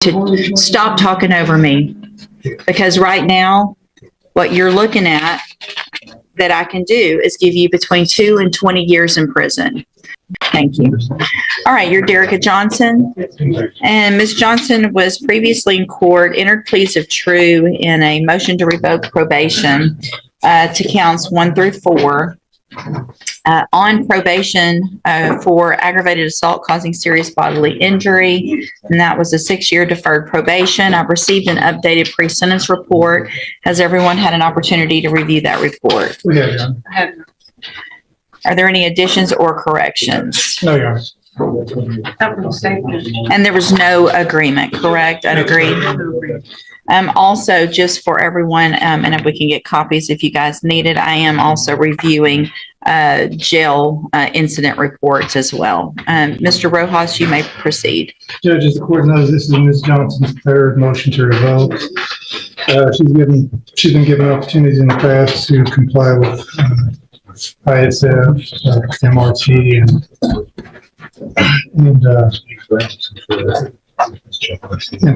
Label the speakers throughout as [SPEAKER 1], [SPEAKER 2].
[SPEAKER 1] to stop talking over me, because right now, what you're looking at that I can do is give you between 2 and 20 years in prison. Thank you. All right, you're Derica Johnson. And Ms. Johnson was previously in court, entered pleas of true in a motion to revoke probation to counts 1 through 4. On probation for aggravated assault causing serious bodily injury, and that was a 6-year deferred probation. I've received an updated pre-sentence report. Has everyone had an opportunity to review that report?
[SPEAKER 2] We have, Your Honor.
[SPEAKER 1] Are there any additions or corrections?
[SPEAKER 2] No, Your Honor.
[SPEAKER 1] And there was no agreement, correct? I'd agree. Also, just for everyone, and if we can get copies if you guys need it, I am also reviewing jail incident reports as well. Mr. Rojas, you may proceed.
[SPEAKER 2] Judge, as the court knows, this is Ms. Johnson's third motion to revoke. She's been given opportunities in the past to comply with ISF, MRT, and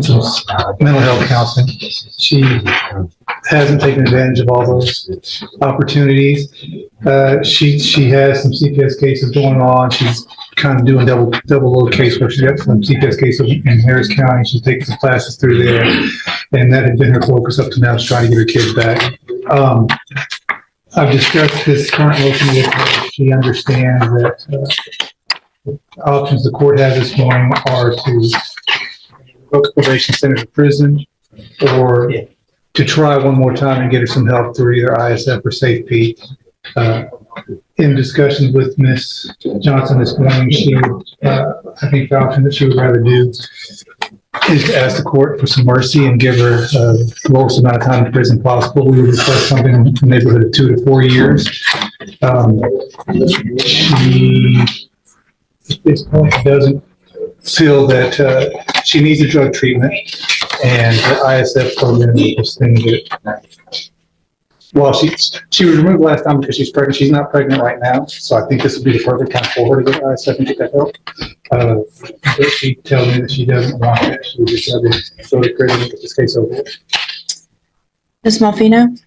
[SPEAKER 2] some mental health counseling. She hasn't taken advantage of all those opportunities. She has some CPS cases going on. She's kind of doing double load casework. She's got some CPS cases in Harris County. She's taking some classes through there, and that had been her focus up to now. She's trying to get her kids back. I've discussed this current motion with her. She understands that the options the court has this morning are to revoke the probation, send her to prison, or to try one more time and get her some help through either ISF or SafeP. In discussions with Ms. Johnson this morning, she, I think the option that she would rather do is to ask the court for some mercy and give her the lowest amount of time in prison possible. We would request something in the neighborhood of 2 to 4 years. She, at this point, doesn't feel that she needs a drug treatment, and the ISF program is this thing that, well, she was removed last time because she's pregnant. She's not pregnant right now, so I think this would be the perfect time for her to get ISF and get that help. But she tells me that she doesn't want it. She would just rather throw the prison and get this case over with.
[SPEAKER 1] Ms. Malfino?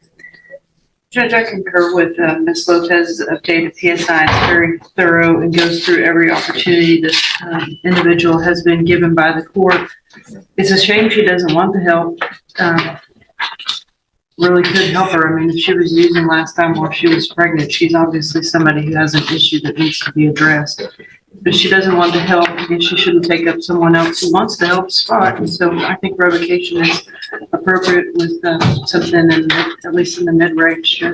[SPEAKER 3] Judge, I concur with Ms. Lopez's updated PSI. It's very thorough and goes through every opportunity this individual has been given by the court. It's a shame she doesn't want the help. Really could help her. I mean, if she was using last time while she was pregnant, she's obviously somebody who has an issue that needs to be addressed. But she doesn't want the help, and she shouldn't take up someone else who wants the help spot. And so I think revocation is appropriate with something in at least in the mid-range.
[SPEAKER 1] Give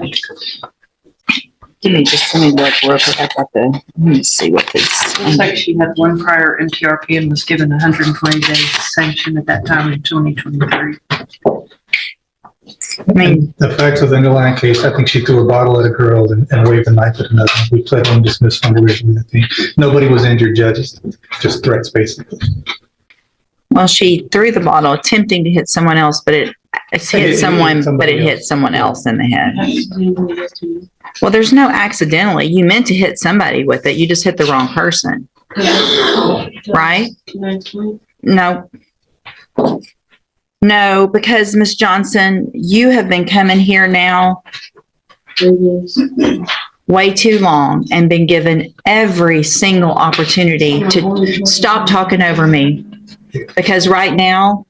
[SPEAKER 1] me look real quick. I got let me see what this.
[SPEAKER 3] Looks like she had one prior MTRP and was given 120 days sanction at that time in 2023.
[SPEAKER 1] I mean,
[SPEAKER 2] the facts of the underlying case, I think she threw a bottle at a girl and waved a knife at another. We pled on dismissed from originally. I think nobody was injured, judges, just threats basically.
[SPEAKER 1] well, she threw the bottle attempting to hit someone else, but it hit someone, but it hit someone else in the head. Well, there's no accidentally. You meant to hit somebody with it. You just hit the wrong person. Right? No, because Ms. Johnson, you have been coming here now way too long and been given every single opportunity to stop talking over me. Because right now,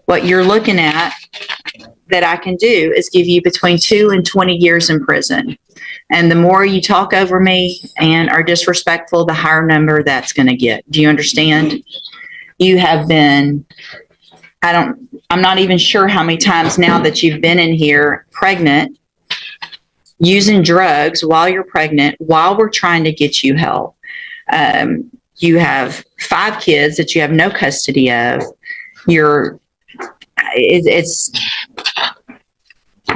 [SPEAKER 1] what you're looking at that I can do is give you between 2 and 20 years in prison. And the more you talk over me and are disrespectful, the higher number that's going to get. Do you understand? You have been, I'm not even sure how many times now that you've been in here pregnant, using drugs while you're pregnant, while we're trying to get you help. You have 5 kids that you have no custody of. It's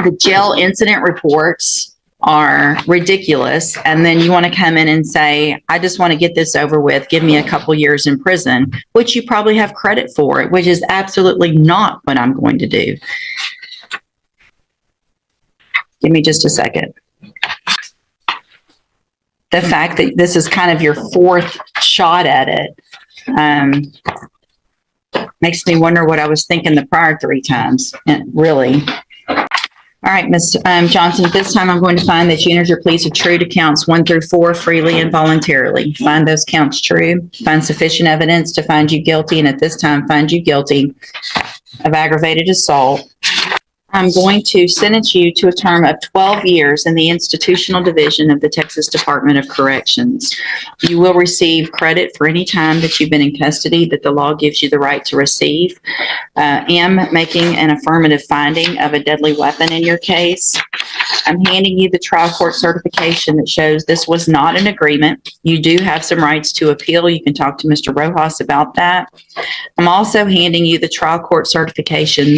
[SPEAKER 1] the jail incident reports are ridiculous. And then you want to come in and say, I just want to get this over with. Give me a couple years in prison, which you probably have credit for, which is absolutely not what I'm going to do. Give me just a second. The fact that this is kind of your 4th shot at it. Makes me wonder what I was thinking the prior 3 times, and really. All right, Ms. Johnson, at this time, I'm going to find that you entered your pleas of true to counts 1 through 4 freely and voluntarily. Find those counts true, find sufficient evidence to find you guilty, and at this time, find you guilty of aggravated assault. I'm going to sentence you to a term of 12 years in the institutional division of the Texas Department of Corrections. You will receive credit for any time that you've been in custody that the law gives you the right to receive. Am making an affirmative finding of a deadly weapon in your case. I'm handing you the trial court certification that shows this was not an agreement. You do have some rights to appeal. You can talk to Mr. Rojas about that. I'm also handing you the trial court certification,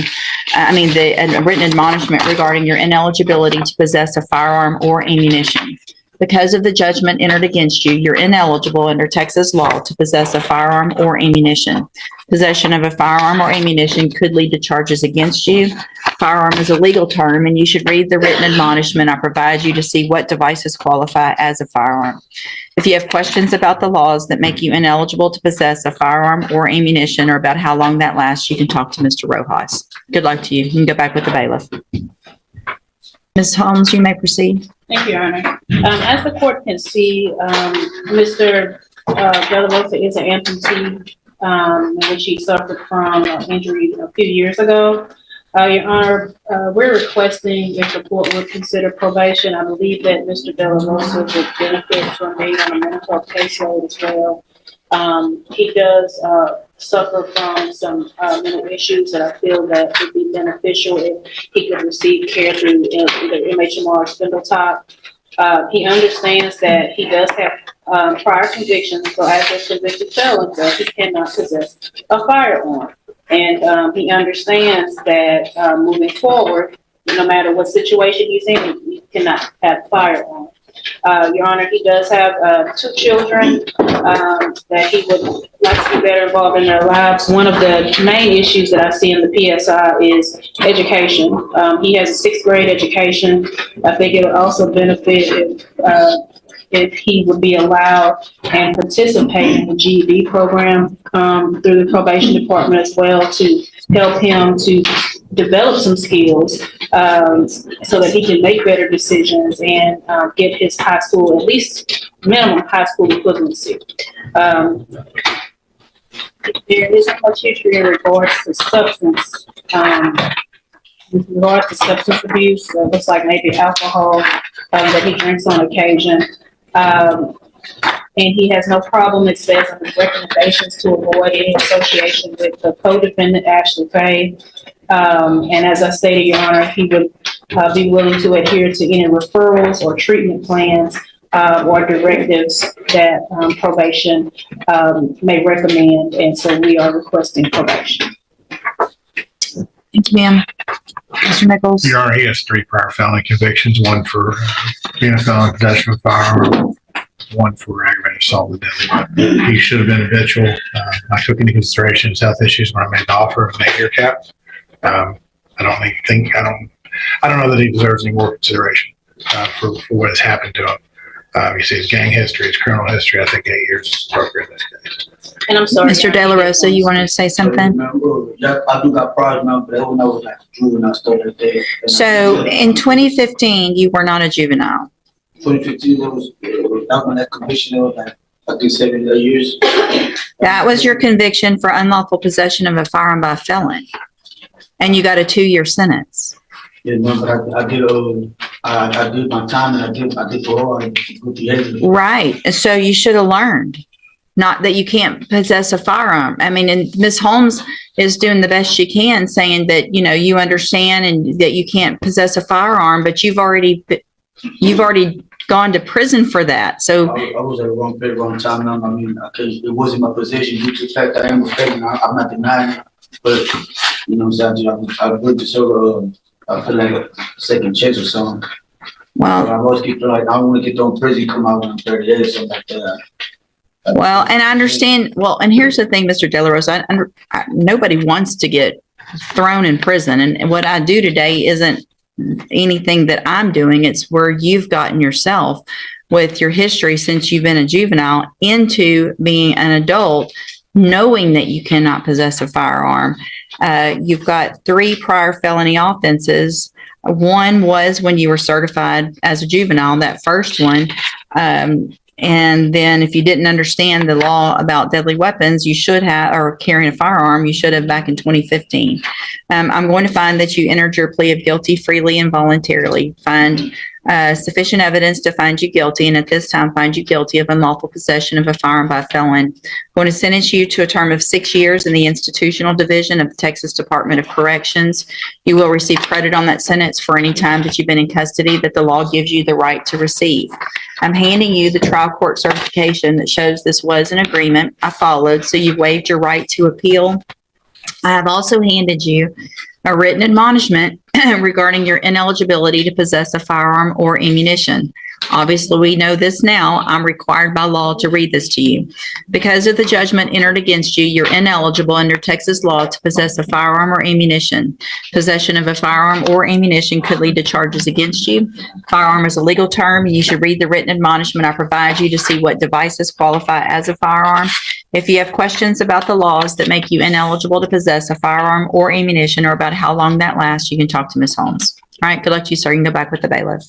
[SPEAKER 1] the written admonishment regarding your ineligibility to possess a firearm or ammunition. Because of the judgment entered against you, you're ineligible under Texas law to possess a firearm or ammunition. Possession of a firearm or ammunition could lead to charges against you. Firearm is a legal term, and you should read the written admonishment I provide you to see what devices qualify as a firearm. If you have questions about the laws that make you ineligible to possess a firearm or ammunition, or about how long that lasts, you can talk to Mr. Rojas. Good luck to you. You can go back with the bailiff. Ms. Holmes, you may proceed.
[SPEAKER 4] Thank you, Your Honor. As the court can see, Mr. De La Rosa is an amputee, in which he suffered from injury a few years ago. Your Honor, we're requesting if the court would consider probation. I believe that Mr. De La Rosa would benefit from being on a mental health caseload as well. He does suffer from some mental issues that I feel that would be beneficial if he could receive care through either MHMR or Spindletop. He understands that he does have prior convictions, so as a convicted felon, he cannot possess a firearm. And he understands that moving forward, no matter what situation he's in, he cannot have a firearm. Your Honor, he does have 2 children that he would like to be better involved in their lives. One of the main issues that I see in the PSI is education. He has a 6th grade education. I think it would also benefit if he would be allowed and participate in the GED program through the probation department as well, to help him to develop some skills so that he can make better decisions and get his high school, at least minimum high school equivalency. There is much history in regards to substance. With regards to substance abuse, it looks like maybe alcohol that he drinks on occasion. And he has no problem, it says, in his recommendations to avoid any association with the co-defendant, Ashley Faye. And as I stated, Your Honor, he would be willing to adhere to any referrals or treatment plans or directives that probation may recommend. And so we are requesting probation.
[SPEAKER 1] Thank you, ma'am. Mr. Nichols?
[SPEAKER 5] Your Honor, he has 3 prior felony convictions, 1 for being a felon in possession of a firearm, 1 for aggravated assault with deadly weapon. He should have been habitual. I took into consideration his health issues when I made the offer of an 8-year cap. I don't know that he deserves any more consideration for what has happened to him. You see his gang history, his criminal history. I think 8 years is appropriate in this case.
[SPEAKER 4] And I'm sorry.
[SPEAKER 1] Mr. De La Rosa, you wanted to say something?
[SPEAKER 6] I do got priors now, but I don't know like juvenile stuff like that.
[SPEAKER 1] So in 2015, you were not a juvenile.
[SPEAKER 6] 2015, that when that conviction was like, I think 7 years.
[SPEAKER 1] That was your conviction for unlawful possession of a firearm by a felon. And you got a 2-year sentence.
[SPEAKER 6] Yeah, no, but I did my time, and I did parole. I did good behavior.
[SPEAKER 1] Right. So you should have learned. Not that you can't possess a firearm. I mean, and Ms. Holmes is doing the best she can, saying that, you know, you understand and that you can't possess a firearm, but you've already gone to prison for that. So
[SPEAKER 6] I was at the wrong place, wrong time. Now, I mean, it wasn't my possession due to the fact that I am a felon. I'm not denying it, but you know, I would deserve I feel like a second chance or something.
[SPEAKER 1] well,
[SPEAKER 6] I always keep like I want to get thrown in prison, come out when I'm 38, something like that.
[SPEAKER 1] well, and I understand. Well, and here's the thing, Mr. De La Rosa, nobody wants to get thrown in prison. And what I do today isn't anything that I'm doing. It's where you've gotten yourself with your history since you've been a juvenile into being an adult knowing that you cannot possess a firearm. You've got 3 prior felony offenses. One was when you were certified as a juvenile, that first one. And then if you didn't understand the law about deadly weapons, you should have, or carrying a firearm, you should have back in 2015. I'm going to find that you entered your plea of guilty freely and voluntarily. Find sufficient evidence to find you guilty, and at this time find you guilty of unlawful possession of a firearm by a felon. I'm going to sentence you to a term of 6 years in the institutional division of the Texas Department of Corrections. You will receive credit on that sentence for any time that you've been in custody that the law gives you the right to receive. I'm handing you the trial court certification that shows this was an agreement I followed, so you've waived your right to appeal. I have also handed you a written admonishment regarding your ineligibility to possess a firearm or ammunition. Obviously, we know this now. I'm required by law to read this to you. Because of the judgment entered against you, you're ineligible under Texas law to possess a firearm or ammunition. Possession of a firearm or ammunition could lead to charges against you. Firearm is a legal term, and you should read the written admonishment I provide you to see what devices qualify as a firearm. If you have questions about the laws that make you ineligible to possess a firearm or ammunition, or about how long that lasts, you can talk to Ms. Holmes. All right, good luck to you, sir. You can go back with the bailiff.